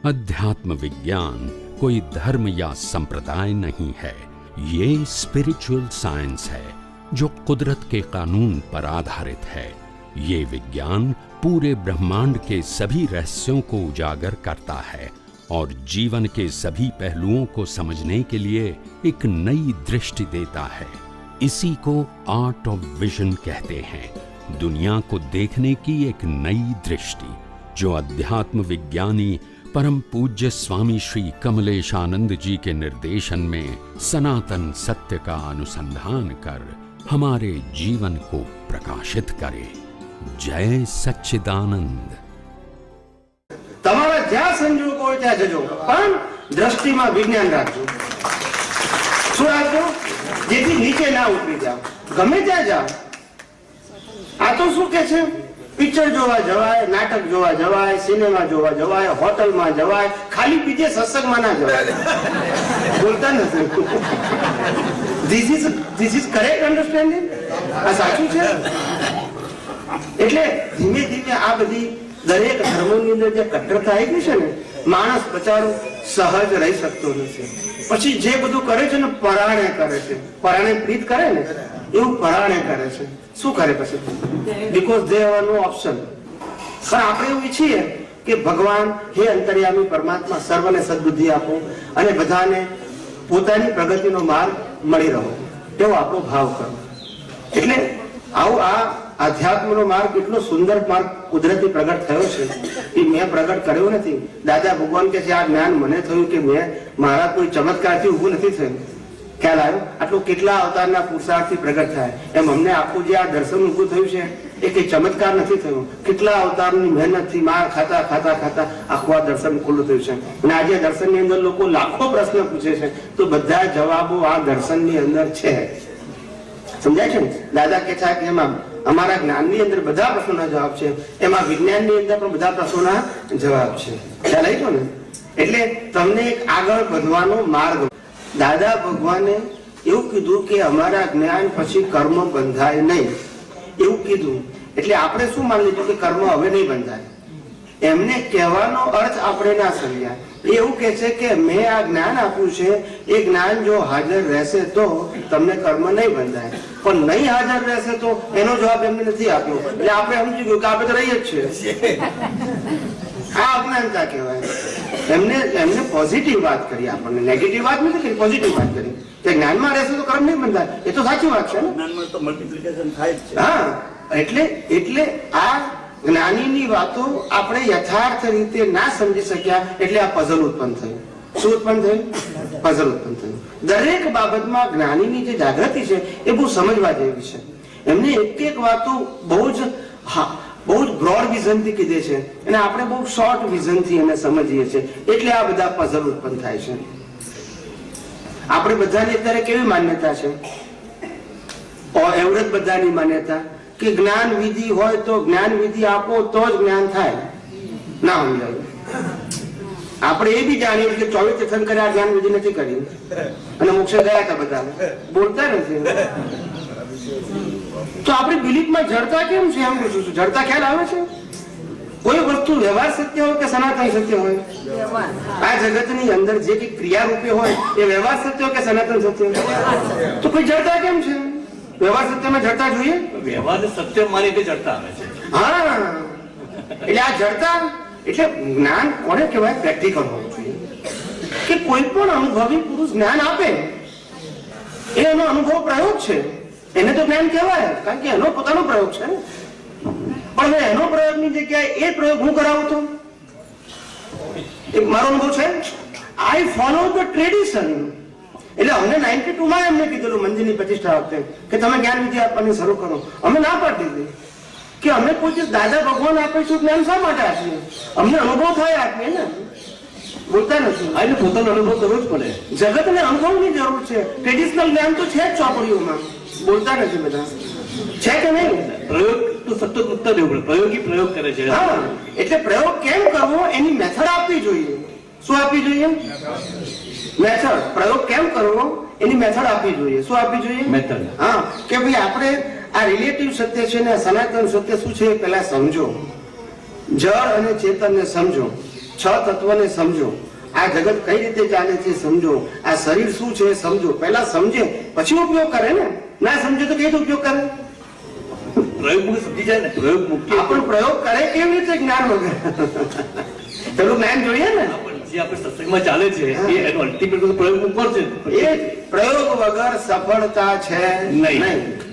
अध्यात्म विज्ञान कोई धर्म या संप्रदाय नहीं है, ये स्पिरिचुअल साइंस है जो कुदरत के कानून पर आधारित है। ये विज्ञान पूरे ब्रह्मांड के सभी रहस्यों को उजागर करता है और जीवन के सभी पहलुओं को समझने के लिए एक नई दृष्टि देता है। इसी को आर्ट ऑफ विजन कहते हैं, दुनिया को देखने की एक नई दृष्टि, जो अध्यात्म विज्ञानी परम पूज्य स्वामी श्री कमलेशानंद जी के निर्देशन में सनातन सत्य का अनुसंधान कर हमारे जीवन को प्रकाशित करे। जय सच्चिदानंद। તમારા જ્યાં સંજોગ હોય ત્યાં જજો, પણ દ્રષ્ટિમાં વિજ્ઞાન રાખજો। શું રાખજો? જેથી નીચે ના ઉતરી જાઓ, ગમે ત્યાં જાઓ। આ તો શું કે છે, પિક્ચર જોવા જવાય, નાટક જોવા જવાય, સિનેમા જોવા જવાય, હોટલમાં જવાય, ખાલી બીજે સત્સંગમાં ના જવાય। બોલતા નથી। This is correct understanding? આ સાચું છે? એટલે ધીમે ધીમે આ બધી દરેક ધર્મોની અંદર જે કટ્ટરતા આવી ગઈ છે ને, માણસ બચારો સહજ રહી શકતો નથી। પછી જે બધું કરે છે ને, પરાણે કરે છે, પરાણે પ્રીત કરે ને એવું પરાણે કરે છે। શું કરે પછી? Because they have no option. પણ આપણે એવું ઈચ્છીએ કે ભગવાન, હે અંતર્યામી પરમાત્મા, સર્વને સદબુદ્ધિ આપો અને બધાને પોતાની પ્રગતિનો માર્ગ મળી રહો, એવો આપણો ભાવ કરો। એટલે આવું આ આધ્યાત્મનો માર્ગ એટલો સુંદર માર્ગ કુદરતી પ્રગટ થયો છે એ મેં પ્રગટ કર્યો નથી। દાદા ભગવાન કે છે આ જ્ઞાન મને થયું કે મેં મારા કોઈ ચમત્કારથી ઊભું નથી થયું। ખ્યાલ આવ્યો? આટલું કેટલા અવતારના પુરુષાર્થથી પ્રગટ થાય, એમ અમને આખું જે આ દર્શન ઊભું થયું છે એ કઈ ચમત્કાર નથી થયું, કેટલા અવતારની મહેનતથી માર ખાતા ખાતા ખાતા આખું આ દર્શન ખુલ્લું થયું છે। અને આજે દર્શનની અંદર લોકો લાખો પ્રશ્ન પૂછે છે, તો બધા જવાબો આ દર્શનની અંદર છે। સમજાય છે ને? દાદા કે છે કે એમાં અમારા જ્ઞાનની અંદર બધા પ્રશ્નોના જવાબ છે, એમાં વિજ્ઞાનની અંદર પણ બધા પ્રશ્નોના જવાબ છે। ખ્યાલ આવી ગયો ને? એટલે તમને એક આગળ વધવાનો માર્ગ દાદા ભગવાને એવું કીધું કે અમારા જ્ઞાન પછી કર્મ બંધાય નહીં, એવું કીધું। એટલે આપણે શું માની લીધું કે કર્મ હવે નહીં બંધાય? એમને કહેવાનો અર્થ આપણે ના સમજ્યા। એવું કે છે કે મેં આ જ્ઞાન આપ્યું છે, એ જ્ઞાન જો હાજર રહેશે તો તમને કર્મ નહીં બંધાય, પણ નહીં હાજર રહેશે તો એનો જવાબ એમને નથી આપ્યો। એટલે આપણે સમજી ગયું કે આપણે તો રહી જ છે। આ અજ્ઞાનતા કહેવાય। એમને પોઝિટિવ વાત કરી, આપણને નેગેટિવ વાત નથી કરી, પોઝિટિવ વાત કરી કે જ્ઞાનમાં રહેશે તો કર્મ નહીં બંધાય। એ તો સાચી વાત છે ને? જ્ઞાનમાં તો મલ્ટીપ્લિકેશન થાય જ છે। હા, એટલે આ જ્ઞાનીની વાતો આપણે યથાર્થ રીતે ના સમજી શક્યા, એટલે આ પઝલ ઉત્પન્ન થયું। શું ઉત્પન્ન થયું? પઝલ ઉત્પન્ન થયું। દરેક બાબતમાં જ્ઞાનીની જે જાગૃતિ છે એ બહુ સમજવા જેવી છે। એમને એક એક વાતો બહુ જ બ્રોડ વિઝનથી કીધે છે અને આપણે બહુ શોર્ટ વિઝનથી એને સમજીએ છીએ, એટલે આ બધા પઝલ ઉત્પન્ન થાય છે। આપણે બધાની અત્યારે કેવી માન્યતા છે? એવરેજ બધાની માન્યતા કે જ્ઞાન વિધિ હોય તો જ્ઞાન વિધિ આપો તો જ જ્ઞાન થાય। ના સમજાયું? આપણે એ બી જાણીએ કે 24 તીર્થન કર્યા, જ્ઞાન વિધિ નથી કરી અને મોક્ષે ગયા હતા બધા, બોલતા નથી। તો આપણી બિલીફમાં જડતા કેમ છે એમ પૂછું છું? જડતા ખ્યાલ આવે છે? કોઈ વસ્તુ વ્યવહાર સત્ય હોય કે સનાતન સત્ય હોય? આ જગતની અંદર જે કઈ ક્રિયા રૂપે હોય એ વ્યવહાર સત્ય હોય કે સનાતન સત્ય હોય? તો કોઈ જડતા કેમ છે? વ્યવહાર સત્યમાં જડતા જોઈએ? વ્યવહાર સત્ય મારી રીતે જડતા આવે છે। હા, એટલે આ જડતા એટલે જ્ઞાન કોને કહેવાય? પ્રેક્ટિકલ હોવું જોઈએ કે કોઈ પણ અનુભવી પુરુષ જ્ઞાન આપે એનો અનુભવ પ્રયોગ છે, એને તો જ્ઞાન કહેવાય, કારણ કે એનો પોતાનો પ્રયોગ છે। પણ હવે એનો પ્રયોગની જગ્યાએ એ પ્રયોગ હું કરાવું તો એક મારો અનુભવ છે, આઈ ફોલો ધ ટ્રેડિશન। એટલે અમને 92 માં એમને કીધેલું મંદિરની પ્રતિષ્ઠા વખતે કે તમે જ્ઞાન વિધિ આપવાની શરૂ કરો, અમે ના પાડી દીધી કે અમે કોઈ દાદા ભગવાન આપીશું જ્ઞાન શા માટે આપીએ? અમને અનુભવ થાય આપીએ ને, બોલતા નથી। એટલે પોતાનો અનુભવ કરવો જ પડે। જગતને અનુભવની જરૂર છે, ટ્રેડિશનલ જ્ઞાન તો છે જ ચોપડીઓમાં, બોલતા નથી બધા। છે કે નહીં? પ્રયોગ તો સતત મુક્ત રહેવું પડે, પ્રયોગી પ્રયોગ કરે છે। હા, એટલે પ્રયોગ કેમ કરવો એની મેથડ આપવી જોઈએ। શું આપવી જોઈએ? મેથડ। પ્રયોગ કેમ કરવો એની મેથડ આપવી જોઈએ। શું આપવી જોઈએ? મેથડ। હા, કે ભાઈ આપણે આ રિલેટિવ સત્ય છે ને સનાતન સત્ય શું છે એ પહેલા સમજો, જળ અને ચેતનને સમજો। છ તત્વને સમજો, આ જગત કઈ રીતે ચાલે છે સમજો, આ શરીર શું છે સમજો. પહેલા સમજે પછી ઉપયોગ કરે ને, ના સમજે તો કઈ રીતે ઉપયોગ કરે? પ્રયોગ મુક્ત સમજી જાય ને, પ્રયોગ મુક્તિ આપણો પ્રયોગ કરે કેવી રીતે જ્ઞાન વગર? પેલું જ્ઞાન જોઈએ ને. જે આપણે સત્સંગમાં ચાલે છે એ એનો અલ્ટિમેટ પ્રયોગ મૂકવો છે. એ પ્રયોગ વગર સફળતા છે નહીં.